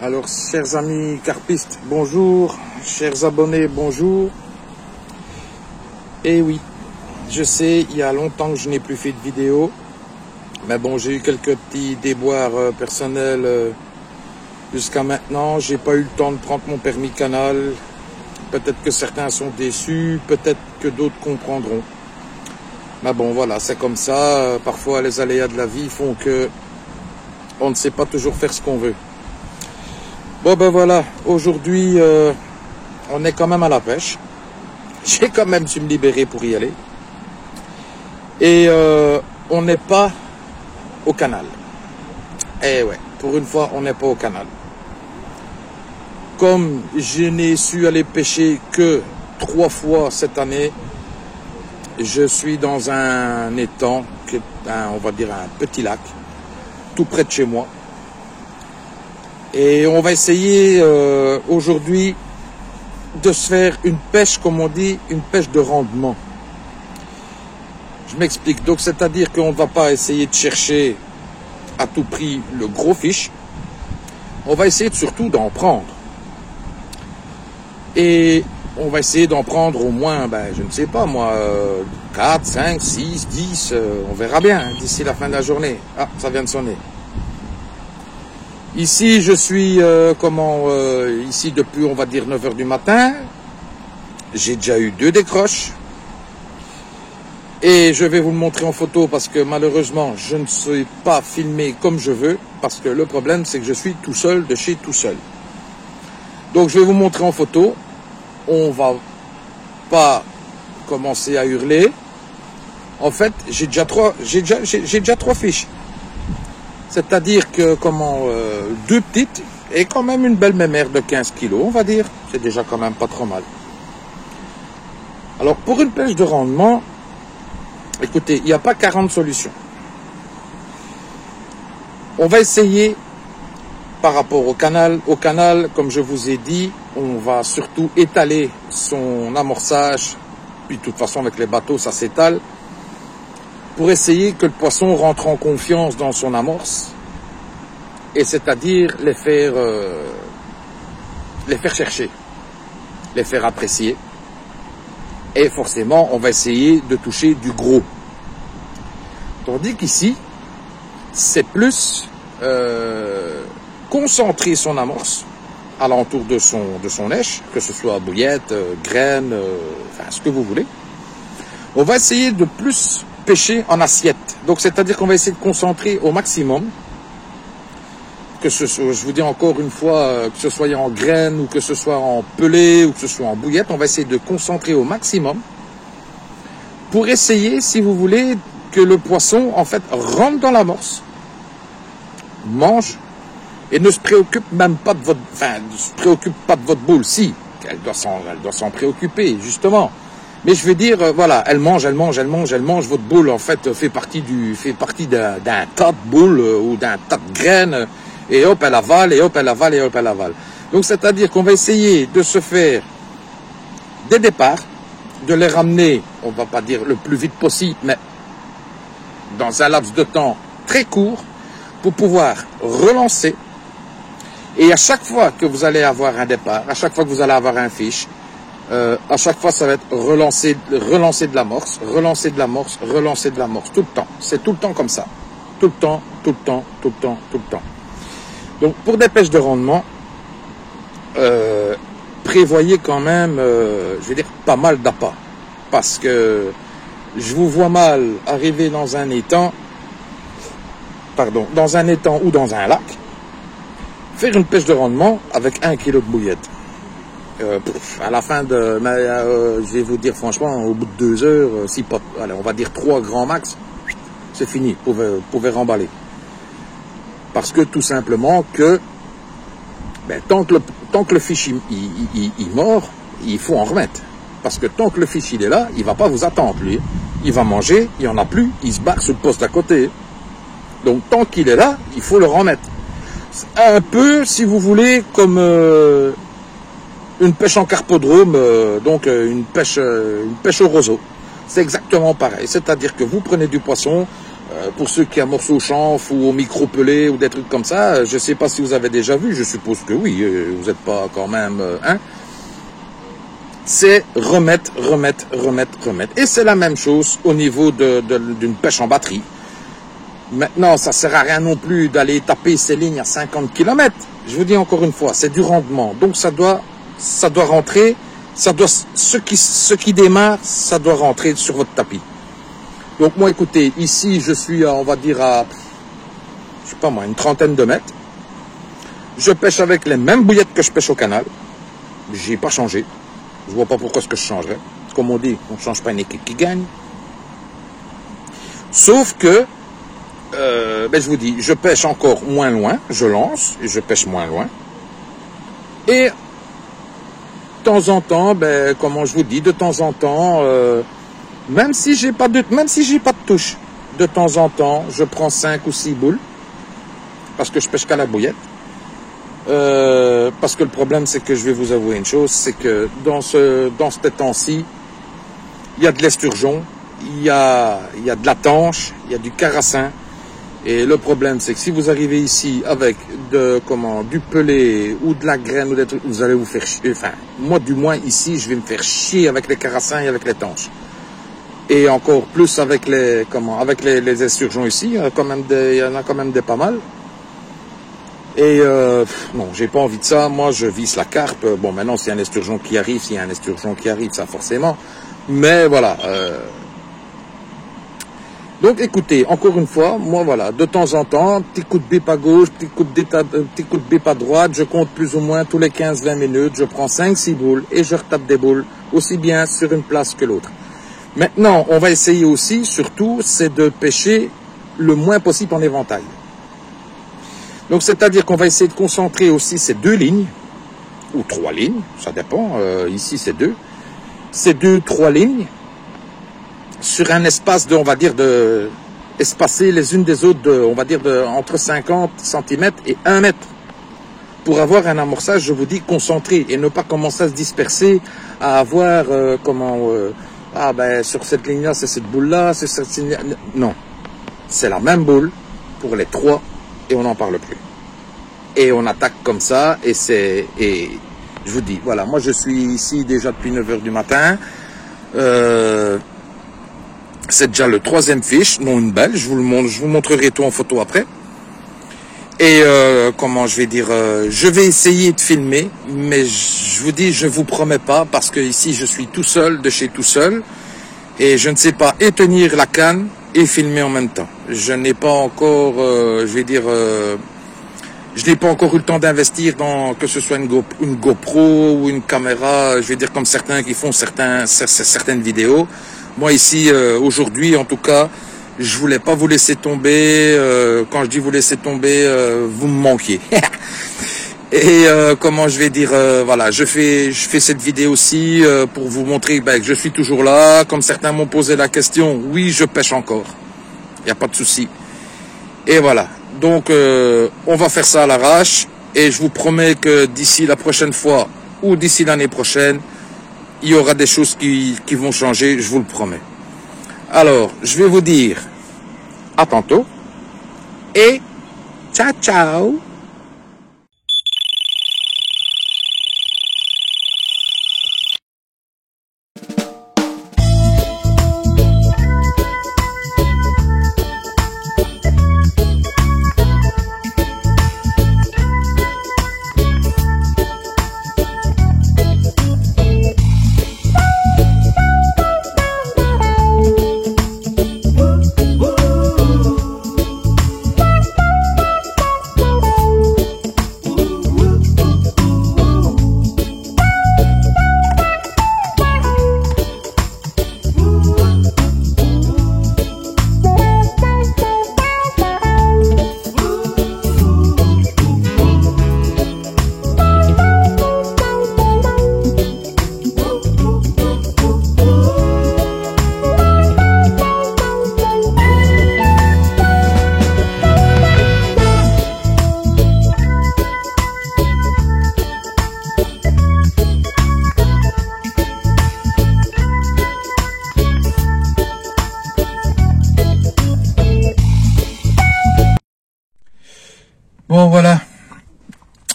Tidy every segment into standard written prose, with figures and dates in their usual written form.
Alors, chers amis carpistes, bonjour. Chers abonnés, bonjour. Et oui, je sais, il y a longtemps que je n'ai plus fait de vidéo. Mais bon, j'ai eu quelques petits déboires personnels jusqu'à maintenant. J'ai pas eu le temps de prendre mon permis canal. Peut-être que certains sont déçus, peut-être que d'autres comprendront. Mais bon, voilà, c'est comme ça. Parfois, les aléas de la vie font que on ne sait pas toujours faire ce qu'on veut. Bon, ben voilà, aujourd'hui, on est quand même à la pêche. J'ai quand même su me libérer pour y aller. Et on n'est pas au canal. Eh ouais, pour une fois, on n'est pas au canal. Comme je n'ai su aller pêcher que 3 fois cette année, je suis dans un étang, on va dire un petit lac, tout près de chez moi. Et on va essayer aujourd'hui de se faire une pêche, comme on dit, une pêche de rendement. Je m'explique. Donc, c'est-à-dire qu'on ne va pas essayer de chercher à tout prix le gros fiche. On va essayer surtout d'en prendre. Et on va essayer d'en prendre au moins, je ne sais pas moi, 4, 5, 6, 10, on verra bien d'ici la fin de la journée. Ah, ça vient de sonner. Ici, je suis ici depuis, on va dire, 9 h du matin. J'ai déjà eu 2 décroches. Et je vais vous le montrer en photo parce que malheureusement, je ne sais pas filmer comme je veux. Parce que le problème, c'est que je suis tout seul de chez tout seul. Donc, je vais vous montrer en photo. On va pas commencer à hurler. En fait, j'ai déjà 3 fiches. C'est-à-dire que 2 petites et quand même une belle mémère de 15 kilos, on va dire. C'est déjà quand même pas trop mal. Alors, pour une pêche de rendement, écoutez, il n'y a pas 40 solutions. On va essayer par rapport au canal. Au canal, comme je vous ai dit, on va surtout étaler son amorçage. Puis de toute façon, avec les bateaux, ça s'étale. Pour essayer que le poisson rentre en confiance dans son amorce. Et c'est-à-dire les faire chercher. Les faire apprécier. Et forcément, on va essayer de toucher du gros. Tandis qu'ici, c'est plus concentrer son amorce alentour de son lèche, que ce soit bouillette, graine, enfin ce que vous voulez. On va essayer de plus pêcher en assiette. Donc, c'est-à-dire qu'on va essayer de concentrer au maximum, que ce soit, je vous dis encore une fois, que ce soit en graines ou que ce soit en pelé ou que ce soit en bouillette, on va essayer de concentrer au maximum pour essayer, si vous voulez, que le poisson, en fait, rentre dans l'amorce, mange et ne se préoccupe même pas de votre boule. Si, elle doit s'en préoccuper, justement. Mais je veux dire, voilà, elle mange, votre boule, en fait, fait partie d'un tas de boules ou d'un tas de graines, et hop, elle avale, et hop, elle avale, et hop, elle avale. Donc, c'est-à-dire qu'on va essayer de se faire des départs, de les ramener, on va pas dire le plus vite possible, mais dans un laps de temps très court, pour pouvoir relancer. Et à chaque fois que vous allez avoir un départ, à chaque fois que vous allez avoir un fiche, à chaque fois, ça va être relancer de l'amorce, relancer de l'amorce, relancer de l'amorce, tout le temps. C'est tout le temps comme ça. Tout le temps, tout le temps, tout le temps, tout le temps. Donc, pour des pêches de rendement, prévoyez quand même, je vais dire, pas mal d'appâts. Parce que je vous vois mal arriver dans un étang ou dans un lac, faire une pêche de rendement avec 1 kilo de bouillette. À la fin je vais vous dire franchement, au bout de 2 heures, allez, on va dire 3 grands max, c'est fini, vous pouvez remballer. Parce que tout simplement que, tant que le fiche il mord, il faut en remettre. Parce que tant que le fiche il est là, il va pas vous attendre, lui. Il va manger, il n'y en a plus, il se barre sur le poste à côté. Donc tant qu'il est là, il faut le remettre. C'est un peu, si vous voulez, comme une pêche en carpodrome, donc une pêche au roseau. C'est exactement pareil. C'est-à-dire que vous prenez du poisson, pour ceux qui amorcent au chanfre ou au micro pelé ou des trucs comme ça, je sais pas si vous avez déjà vu, je suppose que oui, vous n'êtes pas quand même, hein. C'est remettre. Et c'est la même chose au niveau d'une pêche en batterie. Maintenant, ça sert à rien non plus d'aller taper ces lignes à 50 km. Je vous dis encore une fois, c'est du rendement. Donc ça doit rentrer, ce qui démarre, ça doit rentrer sur votre tapis. Donc moi, écoutez, ici, je suis, on va dire je sais pas moi, une trentaine de mètres. Je pêche avec les mêmes bouillettes que je pêche au canal. J'ai pas changé. Je vois pas pourquoi ce que je changerais. Comme on dit, on ne change pas une équipe qui gagne. Sauf que, je vous dis, je pêche encore moins loin. Je lance et je pêche moins loin. Et de temps en temps, comment je vous dis, de temps en temps, même si j'ai pas de touche, de temps en temps, je prends 5 ou 6 boules parce que je pêche qu'à la bouillette. Parce que le problème, c'est que je vais vous avouer une chose, c'est que dans ce temps-ci, il y a de l'esturgeon, il y a de la tanche, il y a du carassin. Et le problème, c'est que si vous arrivez ici avec du pelé ou de la graine ou des trucs, vous allez vous faire chier. Enfin, moi, du moins, ici, je vais me faire chier avec les carassins et avec les tanches. Et encore plus avec les esturgeons ici, il y en a quand même des pas mal. Et non, j'ai pas envie de ça. Moi, je vise la carpe. Bon, maintenant, s'il y a un esturgeon qui arrive, ça forcément. Mais voilà. Donc, écoutez, encore une fois, moi, voilà, de temps en temps, petit coup de bip à gauche, petit coup de bip à droite. Je compte plus ou moins tous les 15-20 minutes. Je prends 5-6 boules et je retape des boules, aussi bien sur une place que l'autre. Maintenant, on va essayer aussi, surtout, c'est de pêcher le moins possible en éventail. Donc, c'est-à-dire qu'on va essayer de concentrer aussi ces 2 lignes, ou 3 lignes, ça dépend, ici c'est 2, ces 2-3 lignes, sur un espace espacé les unes des autres, entre 50 cm et 1 mètre, pour avoir un amorçage, je vous dis, concentré, et ne pas commencer à se disperser, à avoir, sur cette ligne-là, c'est cette boule-là, c'est cette ligne-là. Non, c'est la même boule pour les 3, et on n'en parle plus. Et on attaque comme ça, et je vous dis, voilà, moi je suis ici déjà depuis 9 h du matin, c'est déjà le 3e fiche, non une belle, je vous montrerai tout en photo après. Et je vais essayer de filmer, mais je vous dis, je vous promets pas, parce que ici je suis tout seul, de chez tout seul, et je ne sais pas et tenir la canne et filmer en même temps. Je n'ai pas encore, je n'ai pas encore eu le temps d'investir dans que ce soit une GoPro ou une caméra, comme certains qui font certaines vidéos. Moi ici, aujourd'hui en tout cas, je voulais pas vous laisser tomber. Quand je dis vous laisser tomber, vous me manquiez. Et voilà, je fais cette vidéo aussi pour vous montrer que je suis toujours là. Comme certains m'ont posé la question, oui, je pêche encore. Il n'y a pas de souci. Et voilà. Donc, on va faire ça à l'arrache. Et je vous promets que d'ici la prochaine fois ou d'ici l'année prochaine, il y aura des choses qui vont changer, je vous le promets. Alors, je vais vous dire à tantôt et ciao ciao.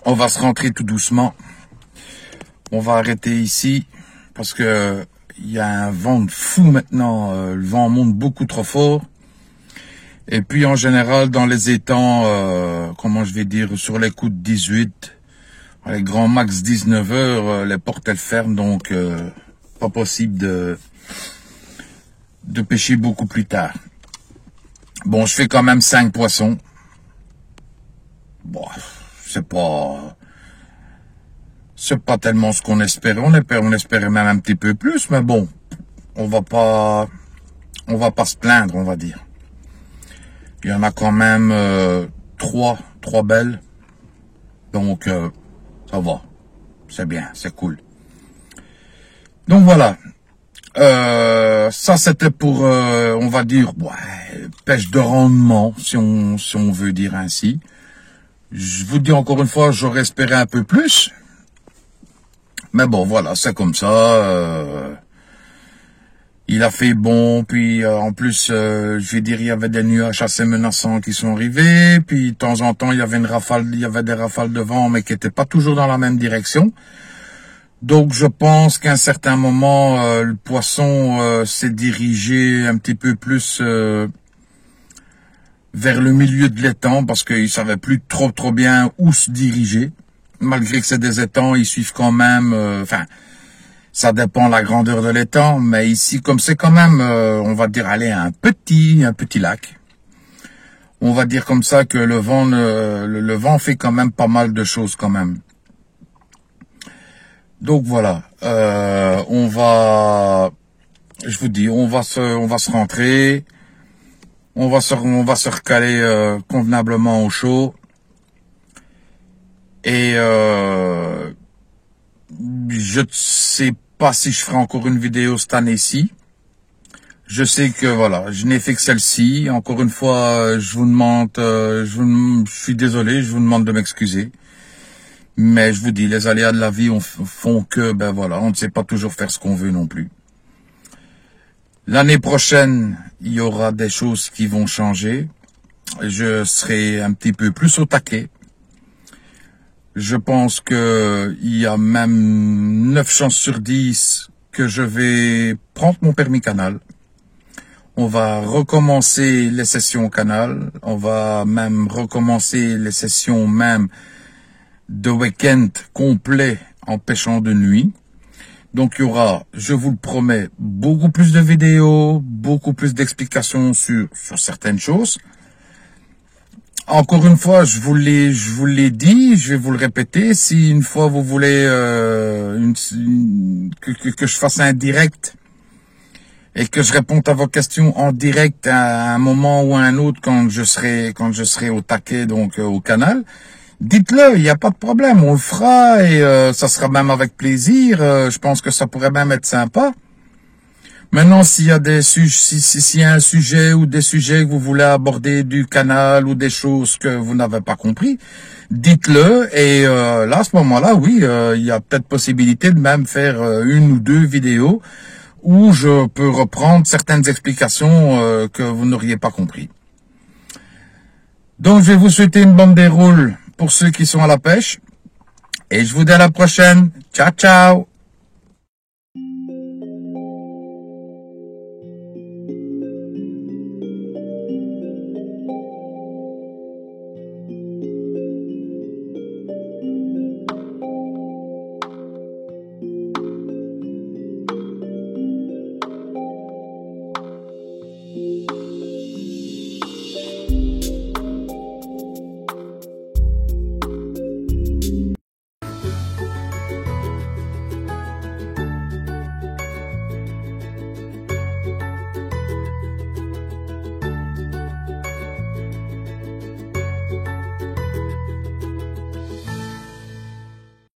On va se rentrer tout doucement. On va arrêter ici parce que il y a un vent de fou maintenant. Le vent monte beaucoup trop fort. Et puis en général dans les étangs, comment je vais dire, sur les coups de 18, les grands max 19 heures, les portes elles ferment, donc pas possible de pêcher beaucoup plus tard. Bon, je fais quand même 5 poissons. Bon, c'est pas tellement ce qu'on espérait. On espérait même un petit peu plus, mais bon, on va pas se plaindre, on va dire. Il y en a quand même trois belles. Donc, ça va. C'est bien, c'est cool. Donc voilà. Ça, c'était pour, on va dire, ouais, pêche de rendement, si on veut dire ainsi. Je vous dis encore une fois, j'aurais espéré un peu plus. Mais bon, voilà, c'est comme ça. Il a fait bon, puis en plus, je vais dire, il y avait des nuages assez menaçants qui sont arrivés, puis de temps en temps, il y avait des rafales de vent, mais qui n'étaient pas toujours dans la même direction. Donc, je pense qu'à un certain moment, le poisson s'est dirigé un petit peu plus vers le milieu de l'étang, parce qu'il savait plus trop bien où se diriger. Malgré que c'est des étangs, ils suivent quand même, ça dépend de la grandeur de l'étang, mais ici, comme c'est quand même, on va dire, allez, un petit lac, on va dire comme ça que le vent fait quand même pas mal de choses quand même. Donc voilà, je vous dis, on va se rentrer, on va se recaler convenablement au chaud, et je ne sais pas si je ferai encore une vidéo cette année-ci. Je sais que voilà, je n'ai fait que celle-ci. Encore une fois, je vous demande, je suis désolé, je vous demande de m'excuser. Mais je vous dis, les aléas de la vie font que, ben voilà, on ne sait pas toujours faire ce qu'on veut non plus. L'année prochaine, il y aura des choses qui vont changer. Je serai un petit peu plus au taquet. Je pense que il y a même 9 chances sur 10 que je vais prendre mon permis canal. On va recommencer les sessions canal. On va même recommencer les sessions même de week-end complet en pêchant de nuit. Donc il y aura, je vous le promets, beaucoup plus de vidéos, beaucoup plus d'explications sur certaines choses. Encore une fois, je vous l'ai dit, je vais vous le répéter. Si une fois vous voulez que je fasse un direct et que je réponde à vos questions en direct à un moment ou à un autre quand je serai au taquet, donc au canal, dites-le, il n'y a pas de problème, on le fera et ça sera même avec plaisir. Je pense que ça pourrait même être sympa. Maintenant, s'il y a s'il y a un sujet ou des sujets que vous voulez aborder du canal ou des choses que vous n'avez pas compris, dites-le et là, à ce moment-là, oui, il y a peut-être possibilité de même faire une ou deux vidéos où je peux reprendre certaines explications que vous n'auriez pas compris. Donc, je vais vous souhaiter une bonne déroule pour ceux qui sont à la pêche et je vous dis à la prochaine. Ciao, ciao!